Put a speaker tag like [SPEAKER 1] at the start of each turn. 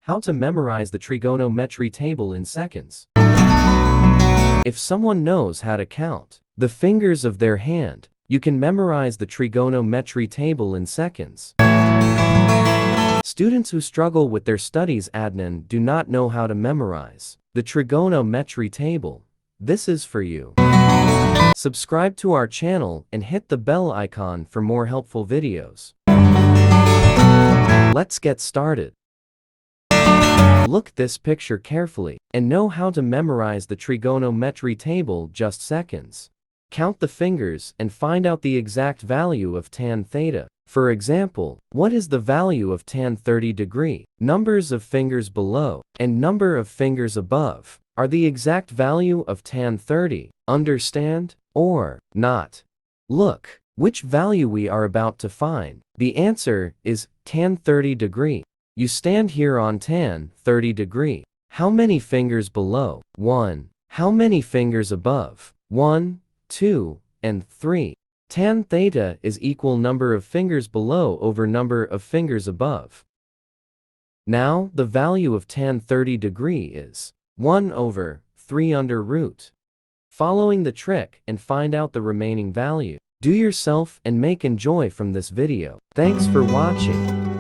[SPEAKER 1] How to memorize the trigonometry table in seconds. If someone knows how to count the fingers of their hand, you can memorize the trigonometry table in seconds. Students who struggle with their studies and do not know how to memorize the trigonometry table, this is for you. Subscribe to our channel and hit the bell icon for more helpful videos. Let's get started. Look this picture carefully and know how to memorize the trigonometry table just seconds. Count the fingers and find out the exact value of tan theta. For example, what is the value of tan 30 degree? Numbers of fingers below and number of fingers above are the exact value of tan 30. Understand or not? Look, which value we are about to find. The answer is tan 30 degree. You stand here on tan 30 degree. How many fingers below? 1. How many fingers above? 1, 2, and 3. Tan theta is equal number of fingers below over number of fingers above. Now, the value of tan 30 degree is 1 over 3 under root. Following the trick and find out the remaining value. Do yourself and make enjoy from this video. Thanks for watching.